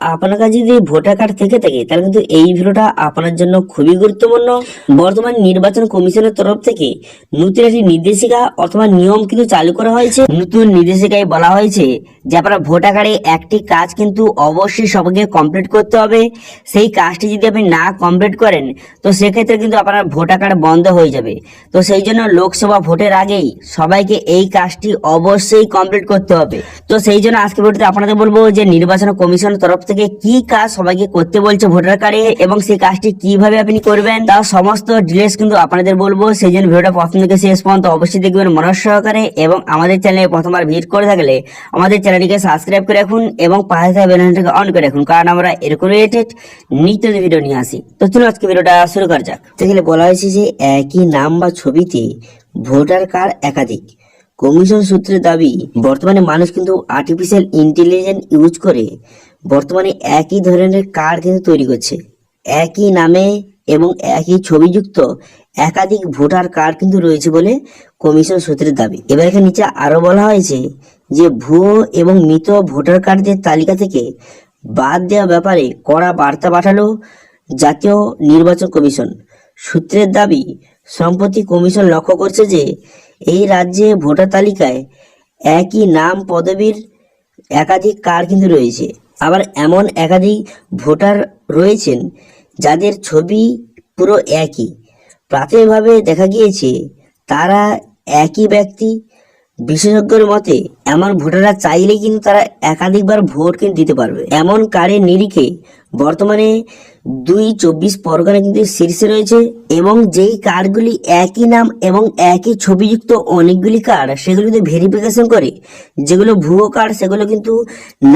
আপনার কাছে যদি ভোটার কার্ড থেকে থাকে তাহলে কিন্তু এই ভিডিওটা আপনার জন্য খুবই গুরুত্বপূর্ণ। বর্তমান নির্বাচন কমিশনের তরফ থেকে নতুন একটি নির্দেশিকা অথবা নিয়ম কিন্তু চালু করা হয়েছে। নতুন নির্দেশিকায় বলা হয়েছে যে আপনার ভোটার কার্ডে একটি কাজ কিন্তু অবশ্যই সবাইকে কমপ্লিট করতে হবে। সেই কাজটি যদি আপনি না কমপ্লিট করেন তো সেক্ষেত্রে কিন্তু আপনার ভোটার কার্ড বন্ধ হয়ে যাবে। তো সেই জন্য লোকসভা ভোটের আগেই সবাইকে এই কাজটি অবশ্যই কমপ্লিট করতে হবে। তো সেই জন্য আজকে ভিডিওতে আপনাদের বলবো যে নির্বাচন কমিশনের তরফ থেকে কি কাজ সবাইকে করতে বলছে ভোটার কার্ডে এবং সেই কাজটি কিভাবে আপনি করবেন তার সমস্ত ডিটেইলস কিন্তু আপনাদের বলবো। সেই জন্য ভিডিওটা প্রথম থেকে শেষ পর্যন্ত অবশ্যই দেখবেন মনোযোগ সহকারে এবং আমাদের চ্যানেলে প্রথমবার ভিজিট করে থাকলে আমাদের চ্যানেলটিকে সাবস্ক্রাইব করে রাখুন এবং পাশে থাকা বেল আইকনটিকে অন করে রাখুন, কারণ আমরা এরকম রিলেটেড নিত্য ভিডিও নিয়ে আসি। তো চলুন আজকে ভিডিওটা শুরু করা যাক। তাহলে বলা হয়েছে যে একই নাম বা ছবিতে ভোটার কার্ড একাধিক। কমিশন সূত্রে দাবি, বর্তমানে মানুষ কিন্তু আর্টিফিশিয়াল ইন্টেলিজেন্স ইউজ করে বর্তমানে একই ধরনের কার্ড কিন্তু তৈরি করছে। একই নামে এবং একই ছবিযুক্ত একাধিক ভোটার কার্ড কিন্তু রয়েছে বলে কমিশন সূত্রের দাবি। এবার এখানে নিচে আরো বলা হয়েছে যে ভুয়ো এবং মৃত ভোটার কার্ডের তালিকা থেকে বাদ দেওয়া ব্যাপারে কড়া বার্তা পাঠালো জাতীয় নির্বাচন কমিশন। সূত্রের দাবি, সম্প্রতি কমিশন লক্ষ্য করছে যে এই রাজ্যে ভোটার তালিকায় একই নাম পদবীর একাধিক কার্ড কিন্তু রয়েছে। আবার এমন একাধিক ভোটার রয়েছেন যাদের ছবি পুরো একই। প্রাথমিকভাবে দেখা গিয়েছে তারা একই ব্যক্তি। বিশেষজ্ঞের মতে এমন ভোটাররা চাইলে কিন্তু তারা একাধিকবার ভোট কিন্তু দিতে পারবে। এমন কার্ডের নিরিখে বর্তমানে 24 পরগনা কিন্তু শীর্ষে রয়েছে এবং যেই কার্ডগুলি একই নাম এবং একই ছবিযুক্ত অনেকগুলি কার্ড সেগুলো কিন্তু ভেরিফিকেশন করে, যেগুলো ভুয়ো কার্ড সেগুলো কিন্তু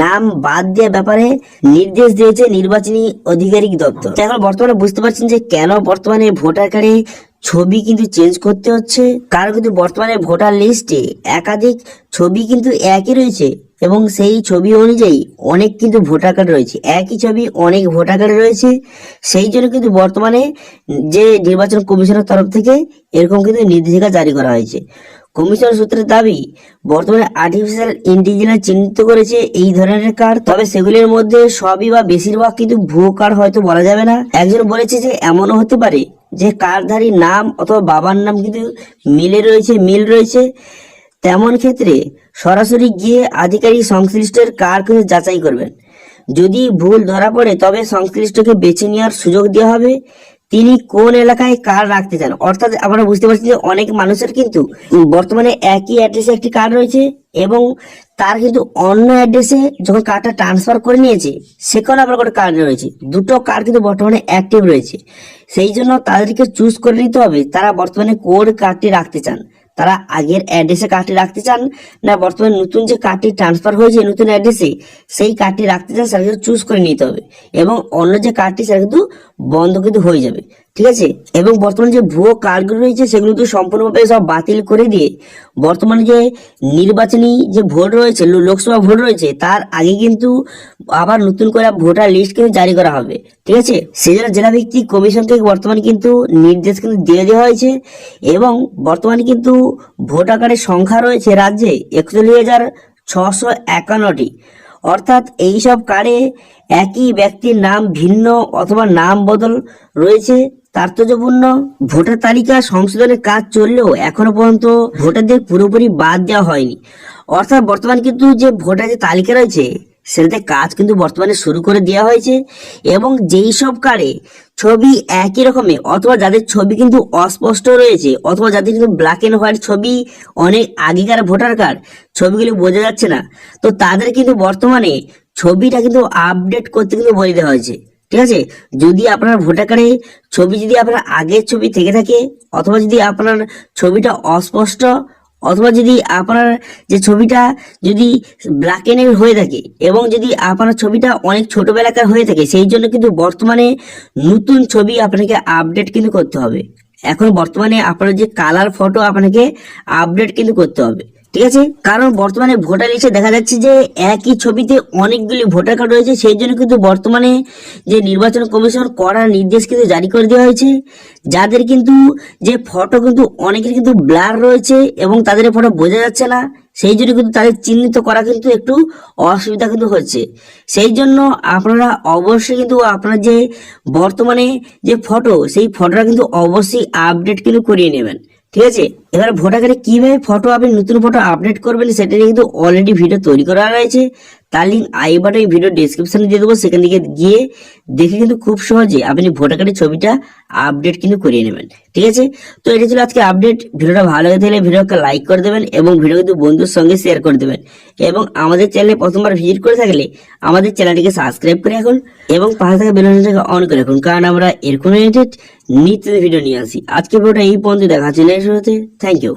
নাম বাদ দেওয়ার ব্যাপারে নির্দেশ দিয়েছে নির্বাচনী আধিকারিক দপ্তর। এখন বর্তমানে বুঝতে পারছেন যে কেন বর্তমানে ভোটার কার্ডে ছবি কিন্তু চেঞ্জ করতে হচ্ছে, কারণ কিন্তু বর্তমানে ভোটার লিস্টে একাধিক ছবি কিন্তু একই রয়েছে এবং সেই ছবি অনুযায়ী অনেক কিন্তু ভোটার কার্ড রয়েছে। একই ছবি অনেক ভোটার কার্ড রয়েছে। সেই জন্য কিন্তু বর্তমানে যে নির্বাচন কমিশনের তরফ থেকে এরকম কিন্তু নির্দেশিকা জারি করা হয়েছে। কমিশন সূত্রের দাবি, বর্তমানে আর্টিফিশিয়াল ইন্টেলিজেন্স চিহ্নিত করেছে এই ধরনের কার্ড, তবে সেগুলির মধ্যে সবই বা বেশিরভাগ কিন্তু ভুয়ো কার্ড হয়তো বলা যাবে না। একজন বলেছে যে এমনও হতে পারে যে কার্ডধারীর নাম অথবা বাবার নাম কিন্তু মিল রয়েছে। তেমন ক্ষেত্রে সরাসরি গিয়ে আধিকারিক সংশ্লিষ্টের কার্ড কিন্তু যাচাই করবেন। যদি ভুল ধরা পড়ে তবে সংশ্লিষ্টকে বেছে নেওয়ার সুযোগ দেওয়া হবে তিনি কোন এলাকায় কার্ড রাখতে চান। অর্থাৎ আমরা বুঝতে পারছি যে অনেক মানুষের কিন্তু বর্তমানে একই অ্যাড্রেসে একটি কার্ড রয়েছে এবং তার কিন্তু অন্য অ্যাড্রেসে যখন কার্ডটা ট্রান্সফার করে নিয়েছে সেখানে আবার একটা কার্ড রয়েছে। দুটো কার্ড কিন্তু বর্তমানে অ্যাক্টিভ রয়েছে। সেই জন্য তাদেরকে চুজ করে নিতে হবে তারা বর্তমানে কোন কার্ডটি রাখতে চান। তারা আগের অ্যাড্রেসে কার্ডটি রাখতে চান না বর্তমানে নতুন যে কার্ডটি ট্রান্সফার হয়েছে নতুন অ্যাড্রেসে সেই কার্ডটি রাখতে চান, সেটা কিন্তু চুজ করে নিতে হবে এবং অন্য যে কার্ডটি সেটা কিন্তু বন্ধ কিন্তু হয়ে যাবে। ঠিক আছে, এবং বর্তমানে যে ভুয়ো কার্ডগুলো রয়েছে সেগুলো তো সম্পূর্ণভাবে সব বাতিল করে দিয়ে বর্তমানে যে নির্বাচনী যে ভোট রয়েছে, লোকসভা ভোট রয়েছে, তার আগে কিন্তু আবার নতুন করে ভোটার লিস্ট কিন্তু জারি করা হবে। ঠিক আছে, সেই জন্য জেলা ভিত্তিক কমিশন থেকে বর্তমানে কিন্তু নির্দেশ কিন্তু দিয়ে দেওয়া হয়েছে এবং বর্তমানে কিন্তু ভোটার কার্ডের সংখ্যা রয়েছে রাজ্যে 41,651টি। অর্থাৎ এইসব কার্ডে একই ব্যক্তির নাম ভিন্ন অথবা নাম বদল রয়েছে। তাৎপর্যপূর্ণ, ভোটার তালিকা সংশোধনের কাজ চললেও এখনো পর্যন্ত ভোটারদের পুরোপুরি বাদ দেওয়া হয়নি। অর্থাৎ বর্তমানে কিন্তু যে ভোটার যে তালিকা রয়েছে সেটাতে কাজ কিন্তু বর্তমানে শুরু করে দেওয়া হয়েছে এবং যেই সব কার্ডে ছবি একই রকমের অথবা যাদের ছবি কিন্তু অস্পষ্ট রয়েছে অথবা যাদের কিন্তু ব্ল্যাক এন্ড হোয়াইট ছবি, অনেক আগেকার ভোটার কার্ড ছবিগুলো বোঝা যাচ্ছে না, তো তাদের কিন্তু বর্তমানে ছবিটা কিন্তু আপডেট করতে কিন্তু বলে দেওয়া হয়েছে। ঠিক আছে, যদি আপনার ভোটার কার্ডে ছবি যদি আপনার আগের ছবি থেকে থাকে অথবা যদি আপনার ছবিটা অস্পষ্ট অথবা যদি আপনার যে ছবিটা যদি ব্ল্যাক এন্ড হোয়াইট হয়ে থাকে এবং যদি আপনার ছবিটা অনেক ছোটবেলাকার হয়ে থাকে, সেই জন্য কিন্তু বর্তমানে নতুন ছবি আপনাকে আপডেট কিন্তু করতে হবে। এখন বর্তমানে আপনার যে কালার ফটো আপনাকে আপডেট কিন্তু করতে হবে। ঠিক আছে, কারণ বর্তমানে ভোটার লিস্টে দেখা যাচ্ছে যে একই ছবিতে অনেকগুলি ভোটার কার্ড রয়েছে। সেই জন্য কিন্তু বর্তমানে যে নির্বাচন কমিশন করার নির্দেশ কিন্তু জারি করে দেওয়া হয়েছে, যাদের কিন্তু যে ফটো কিন্তু অনেকের কিন্তু ব্লার রয়েছে এবং তাদের ফটো বোঝা যাচ্ছে না সেই জন্য কিন্তু তাদের চিহ্নিত করা কিন্তু একটু অসুবিধা কিন্তু হচ্ছে। সেই জন্য আপনারা অবশ্যই কিন্তু আপনার যে বর্তমানে যে ফটো, সেই ফটোটা কিন্তু অবশ্যই আপডেট কিন্তু করিয়ে নেবেন, ঠিক আছে। এবার ভোটার কার্ডে কিভাবে ফটো আপনি নতুন ফটো আপডেট করবেন সেটা নিয়ে কিন্তু অলরেডি ভিডিও তৈরি করা রয়েছে, তার লিঙ্ক আই বাটনে ভিডিও ডেসক্রিপশনে দিয়ে দেবো, সেখান থেকে গিয়ে দেখে কিন্তু খুব সহজে আপনি ভোটার কার্ডের ছবিটা আপডেট কিন্তু করিয়ে নেবেন, ঠিক আছে। তো এটা ছিল আজকে আপডেট। ভিডিওটা ভালো লাগে থাকলে ভিডিওকে লাইক করে দেবেন এবং ভিডিও কিন্তু বন্ধুর সঙ্গে শেয়ার করে দেবেন, এবং আমাদের চ্যানেলে প্রথমবার ভিজিট করে থাকলে আমাদের চ্যানেলটিকে সাবস্ক্রাইব করে রাখুন এবং পাশে থাকা বেল আইকনটাকে অন করে রাখুন, কারণ আমরা এরকম রিলেটেড নিত্য ভিডিও নিয়ে আসি। আজকে ভিডিওটা এই পর্যন্ত, দেখা হচ্ছে নেক্সট ভিডিওতে। Thank you.